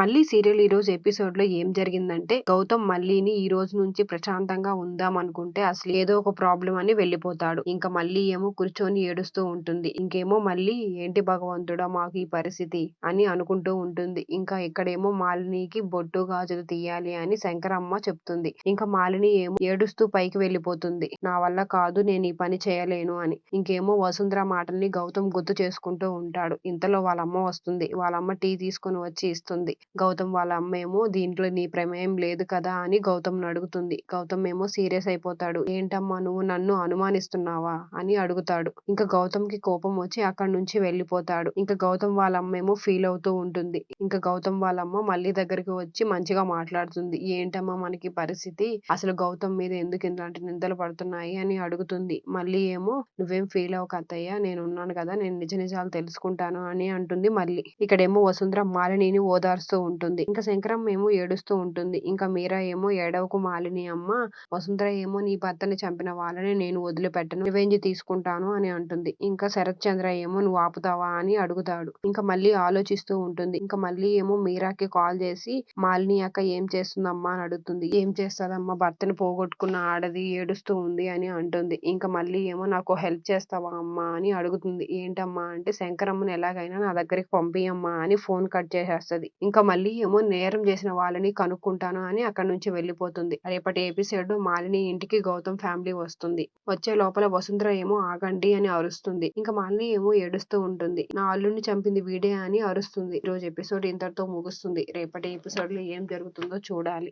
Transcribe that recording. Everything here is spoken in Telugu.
మళ్ళీ సీరియల్ ఈరోజు ఎపిసోడ్‌లో ఏం జరిగిందంటే, గౌతమ్ మల్లీని ఈ రోజు నుంచి ప్రశాంతంగా ఉందాం అనుకుంటే అసలు ఏదో ఒక ప్రాబ్లమ్ అని వెళ్ళిపోతాడు. ఇంక మళ్ళీ ఏమో కూర్చొని ఏడుస్తూ ఉంటుంది. ఇంకేమో మళ్ళీ ఏంటి భగవంతుడా మాకు ఈ పరిస్థితి అని అనుకుంటూ ఉంటుంది. ఇంకా ఇక్కడేమో మాలినికి బొట్టు, గాజులు తీయాలి అని శంకరమ్మ చెప్తుంది. ఇంకా మాలిని ఏమో ఏడుస్తూ పైకి వెళ్ళిపోతుంది. నా వల్ల కాదు నేను ఈ పని చేయలేను అని. ఇంకేమో వసుంధర మాటల్ని గౌతమ్ గుర్తు చేసుకుంటూ ఉంటాడు. ఇంతలో వాళ్ళ అమ్మ వస్తుంది. వాళ్ళమ్మ టీ తీసుకొని వచ్చి ఇస్తుంది. గౌతమ్ వాళ్ళ అమ్మేమో దీంట్లో నీ ప్రమేయం లేదు కదా అని గౌతమ్‌ని అడుగుతుంది. గౌతమ్ ఏమో సీరియస్ అయిపోతాడు. ఏంటమ్మా నువ్వు నన్ను అనుమానిస్తున్నావా? అని అడుగుతాడు. ఇంకా గౌతమ్‌కి కోపం వచ్చి అక్కడి నుంచి వెళ్ళిపోతాడు. ఇంకా గౌతమ్ వాళ్ళ అమ్మేమో ఫీల్ అవుతూ ఉంటుంది. ఇంకా గౌతమ్ వాళ్ళ అమ్మ మళ్ళీ దగ్గరికి వచ్చి మంచిగా మాట్లాడుతుంది. ఏంటమ్మా మనకి పరిస్థితి? అసలు గౌతమ్ మీద ఎందుకు ఇలాంటి నిందలు పడుతున్నాయి అని అడుగుతుంది. మళ్ళీ ఏమో నువ్వేం ఫీల్ అవ్వకు అత్తయ్య నేనున్నాను కదా! నేను నిజ నిజాలు తెలుసుకుంటాను అని అంటుంది మళ్ళీ. ఇక్కడేమో వసుంధర మాలినిని ఓదారుస్తూ ఉంటుంది. ఇంకా శంకరమ్మ ఏమో ఏడుస్తూ ఉంటుంది. ఇంకా మీరా ఏమో ఏడవకు మాలిని అమ్మ, వసుంధర ఏమో నీ భర్తని చంపిన వాళ్ళని నేను వదిలిపెట్టను. రివెంజ్ తీసుకుంటాను అని అంటుంది. ఇంకా శరత్ చంద్ర ఏమో నువ్వు ఆపుతావా అని అడుగుతాడు. ఇంకా మళ్ళీ ఆలోచిస్తూ ఉంటుంది. ఇంకా మళ్ళీ ఏమో మీరాకి కాల్ చేసి మాలిని అక్క ఏం చేస్తుందమ్మా అని అడుగుతుంది. ఏం చేస్తదమ్మా భర్తని పోగొట్టుకున్న ఆడది ఏడుస్తూ ఉంది అని అంటుంది. ఇంకా మళ్ళీ ఏమో నాకు హెల్ప్ చేస్తావా అమ్మా అని అడుగుతుంది. ఏంటమ్మా అంటే శంకరమ్మని ఎలాగైనా నా దగ్గరికి పంపియమ్మా అని ఫోన్ కట్ చేసేస్తది. ఇంకా మళ్ళీ ఏమో నేరం చేసిన వాళ్ళని కనుక్కుంటాను అని అక్కడి నుంచి వెళ్ళిపోతుంది. రేపటి ఎపిసోడ్ మాలిని ఇంటికి గౌతమ్ ఫ్యామిలీ వస్తుంది. వచ్చే లోపల వసుంధర ఏమో ఆగండి అని అరుస్తుంది. ఇంకా మాలిని ఏమో ఏడుస్తూ ఉంటుంది. నా అల్లుడిని చంపింది వీడే అని అరుస్తుంది. ఈ రోజు ఎపిసోడ్ ఇంతటితో ముగుస్తుంది. రేపటి ఎపిసోడ్ లో ఏం జరుగుతుందో చూడాలి.